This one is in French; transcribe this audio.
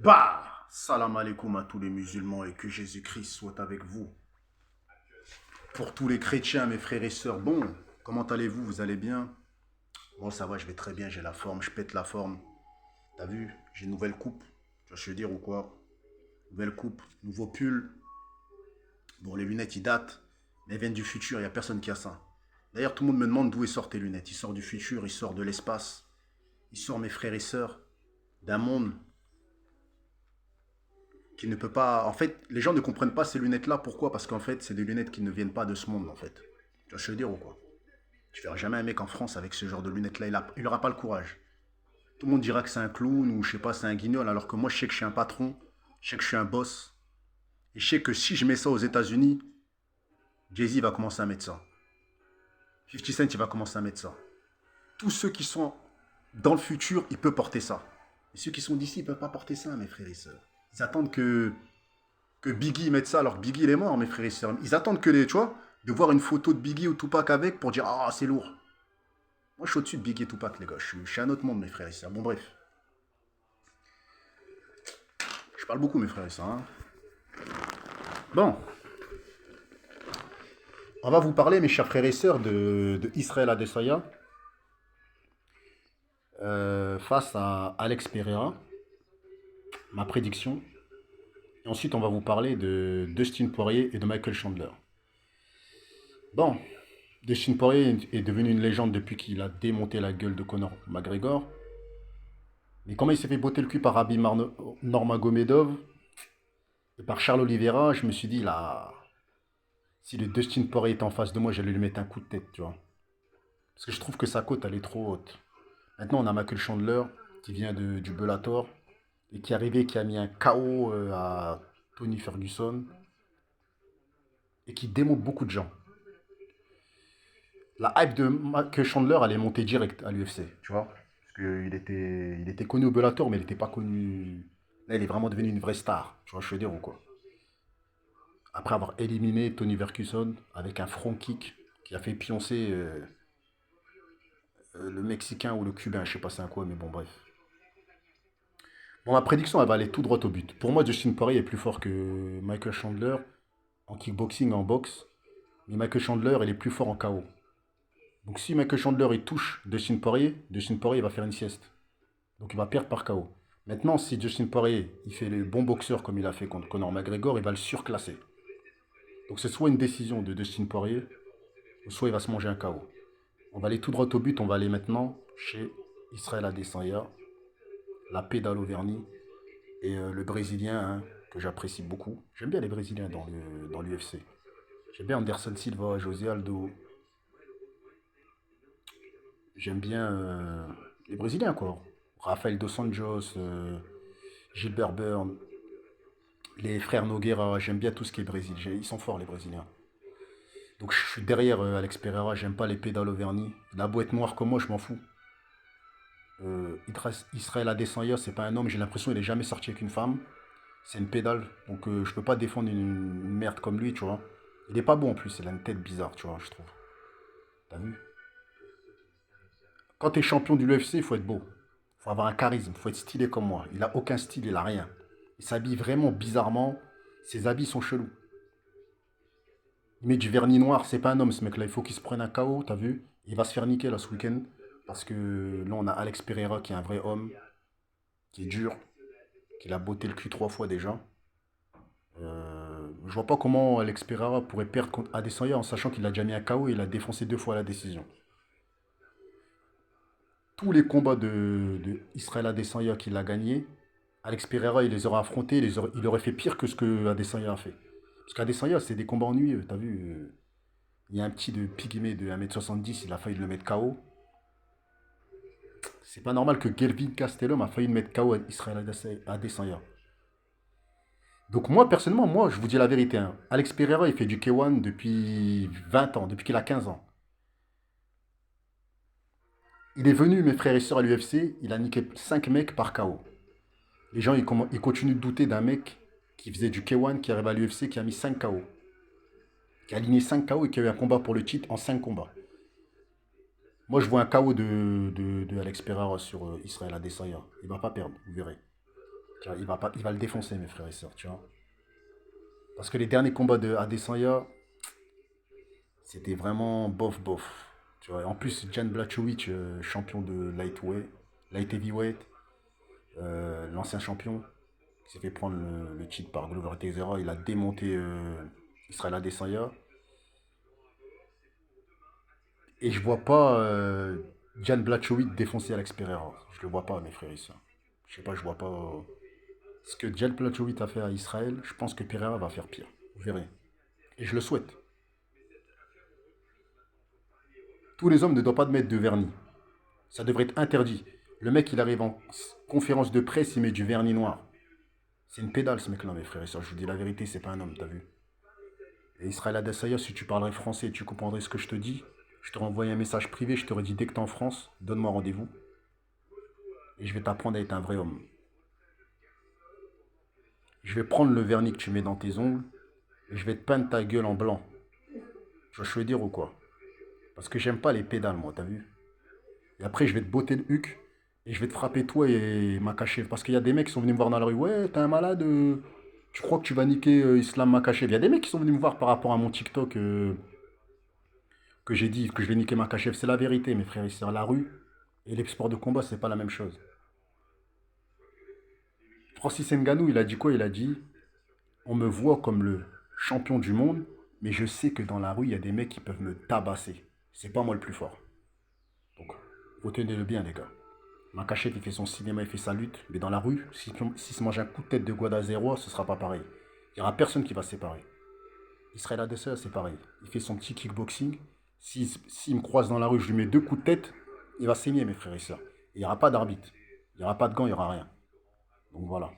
Bah, salam alaikum à tous les musulmans et que Jésus-Christ soit avec vous. Pour tous les chrétiens, mes frères et sœurs, bon, comment allez-vous? Vous allez bien? Bon, ça va, je vais très bien, j'ai la forme, je pète la forme. T'as vu? J'ai une nouvelle coupe. Tu vois ce que je veux dire ou quoi? Nouvelle coupe, nouveau pull. Bon, les lunettes, ils datent, mais elles viennent du futur, il n'y a personne qui a ça. D'ailleurs, tout le monde me demande d'où ils sortent tes lunettes. Ils sortent du futur, ils sortent de l'espace. Ils sortent, mes frères et sœurs, d'un monde qui ne peut pas... En fait, les gens ne comprennent pas ces lunettes-là. Pourquoi? Parce qu'en fait, c'est des lunettes qui ne viennent pas de ce monde, en fait. Tu vois ce que je veux dire ou quoi? Tu verras jamais un mec en France avec ce genre de lunettes-là. Il aura pas le courage. Tout le monde dira que c'est un clown ou je sais pas, c'est un guignol. Alors que moi, je sais que je suis un patron. Je sais que je suis un boss. Et je sais que si je mets ça aux États-Unis, Jay-Z va commencer à mettre ça. 50 Cent, il va commencer à mettre ça. Tous ceux qui sont dans le futur, ils peuvent porter ça. Et ceux qui sont d'ici, ils peuvent pas porter ça, mes frères et sœurs. Ils attendent que Biggie mette ça, alors que Biggie il est mort, mes frères et sœurs. Ils attendent que les, tu vois, de voir une photo de Biggie ou Tupac avec pour dire ah c'est lourd. Moi je suis au-dessus de Biggie et Tupac les gars, je suis un autre monde mes frères et sœurs. Bon bref, je parle beaucoup mes frères et sœurs. Hein. Bon, on va vous parler mes chers frères et sœurs de Israël Adesanya face à Alex Pereira, ma prédiction. Et ensuite on va vous parler de Dustin Poirier et de Michael Chandler. Bon, Dustin Poirier est devenu une légende depuis qu'il a démonté la gueule de Conor McGregor. Mais comment il s'est fait botter le cul par Normagomedov et par Charles Oliveira, je me suis dit là, si le Dustin Poirier était en face de moi, j'allais lui mettre un coup de tête, tu vois. Parce que je trouve que sa cote, elle est trop haute. Maintenant, on a Michael Chandler qui vient du Bellator et qui est arrivé, qui a mis un KO à Tony Ferguson et qui démonte beaucoup de gens. La hype de Michael Chandler, elle est montée direct à l'UFC, tu vois. Parce qu'il était connu au Bellator, mais il n'était pas connu. Là, il est vraiment devenu une vraie star, tu vois, je veux dire ou quoi. Après avoir éliminé Tony Ferguson avec un front kick qui a fait pioncer le Mexicain ou le Cubain, je sais pas c'est un quoi, mais bon, bref. Bon, ma prédiction, elle va aller tout droit au but. Pour moi, Justin Poirier est plus fort que Michael Chandler en kickboxing, en boxe. Mais Michael Chandler, il est plus fort en KO. Donc si Michael Chandler, il touche Justin Poirier va faire une sieste. Donc il va perdre par KO. Maintenant, si Justin Poirier, il fait le bon boxeur comme il a fait contre Conor McGregor, il va le surclasser. Donc c'est soit une décision de Justin Poirier, ou soit il va se manger un KO. On va aller tout droit au but, on va aller maintenant chez Israël Adesanya, la pédale au vernis, et le Brésilien hein, que j'apprécie beaucoup. J'aime bien les Brésiliens dans l'UFC. J'aime bien Anderson Silva, José Aldo. J'aime bien les Brésiliens quoi. Rafael Dos Anjos, Gilbert Burns, les frères Nogueira. J'aime bien tout ce qui est Brésil. Ils sont forts les Brésiliens. Donc je suis derrière Alex Pereira. J'aime pas les pédales au vernis. La boîte noire comme moi, je m'en fous. Israël Adesanya, c'est pas un homme. J'ai l'impression qu'il est jamais sorti avec une femme. C'est une pédale. Donc je peux pas défendre une merde comme lui, tu vois. Il est pas bon en plus. Il a une tête bizarre, tu vois, je trouve. T'as vu? Quand tu es champion du UFC, il faut être beau. Il faut avoir un charisme. Il faut être stylé comme moi. Il a aucun style, il a rien. Il s'habille vraiment bizarrement. Ses habits sont chelous. Il met du vernis noir. C'est pas un homme, ce mec-là. Il faut qu'il se prenne un KO, t'as vu? Il va se faire niquer là ce week-end. Parce que là, on a Alex Pereira qui est un vrai homme. Qui est dur. Qui l'a botté le cul 3 fois déjà. Je vois pas comment Alex Pereira pourrait perdre contre Adesanya en sachant qu'il a déjà mis un KO et il a défoncé 2 fois la décision. Tous les combats de Israël Adesanya qu'il a gagné, Alex Pereira, il les aurait affrontés, il aurait fait pire que ce que Adesanya a fait. Parce qu'Adesanya, c'est des combats ennuyeux, t'as vu il y a un petit de pygmée de 1,70 m, il a failli le mettre KO. C'est pas normal que Gelvin Castellum a failli le mettre KO à Israël Adesanya. Donc moi, personnellement, moi, je vous dis la vérité. Hein. Alex Pereira, il fait du K1 depuis 20 ans, depuis qu'il a 15 ans. Il est venu, mes frères et sœurs, à l'UFC, il a niqué 5 mecs par KO. Les gens, ils continuent de douter d'un mec qui faisait du K1, qui arrive à l'UFC, qui a mis 5 KO. Qui a aligné 5 KO et qui a eu un combat pour le titre en 5 combats. Moi, je vois un KO de Alex Pereira sur Israël Adesanya. Il va pas perdre, vous verrez. Tu vois, il va le défoncer, mes frères et sœurs, tu vois. Parce que les derniers combats de Adesanya, c'était vraiment bof, bof. Tu vois. En plus, Jan Blachowicz, champion de light heavyweight, l'ancien champion, qui s'est fait prendre le titre par Glover Teixeira, il a démonté Israel Adesanya. Et je vois pas Jan Blachowicz défoncer Alex Pereira. Je le vois pas, mes frères et sœurs. Je sais pas, je vois pas ce que Jan Blachowicz a fait à Israël. Je pense que Pereira va faire pire. Vous verrez. Et je le souhaite. Tous les hommes ne doivent pas mettre de vernis. Ça devrait être interdit. Le mec, il arrive en conférence de presse, il met du vernis noir. C'est une pédale, ce mec-là, mes frères et sœurs. Je vous dis la vérité, c'est pas un homme, t'as vu. Et Israël Adesanya, si tu parlerais français et tu comprendrais ce que je te dis, je t'aurais envoyé un message privé, je t'aurais dit dès que t'es en France, donne-moi rendez-vous. Et je vais t'apprendre à être un vrai homme. Je vais prendre le vernis que tu mets dans tes ongles et je vais te peindre ta gueule en blanc. Tu vois, je veux dire ou quoi? Parce que j'aime pas les pédales, moi, t'as vu? Et après, je vais te botter le huc et je vais te frapper toi et Makachev. Parce qu'il y a des mecs qui sont venus me voir dans la rue. Ouais, t'es un malade. Tu crois que tu vas niquer Islam Makachev? Il y a des mecs qui sont venus me voir par rapport à mon TikTok que j'ai dit que je vais niquer Makachev. C'est la vérité, mes frères et sœurs. La rue et les sports de combat, c'est pas la même chose. Francis Ngannou, il a dit quoi? Il a dit on me voit comme le champion du monde, mais je sais que dans la rue, il y a des mecs qui peuvent me tabasser. C'est pas moi le plus fort. Donc, retenez-le bien, les gars. Makachev, il fait son cinéma, il fait sa lutte, mais dans la rue, s'il se mange un coup de tête de Guada Zero, ce sera pas pareil. Il n'y aura personne qui va se séparer. Israël Adesanya, c'est pareil. Il fait son petit kickboxing. S'il me croise dans la rue, je lui mets deux coups de tête, il va saigner, mes frères et sœurs. Il n'y aura pas d'arbitre. Il n'y aura pas de gants, il n'y aura rien. Donc voilà.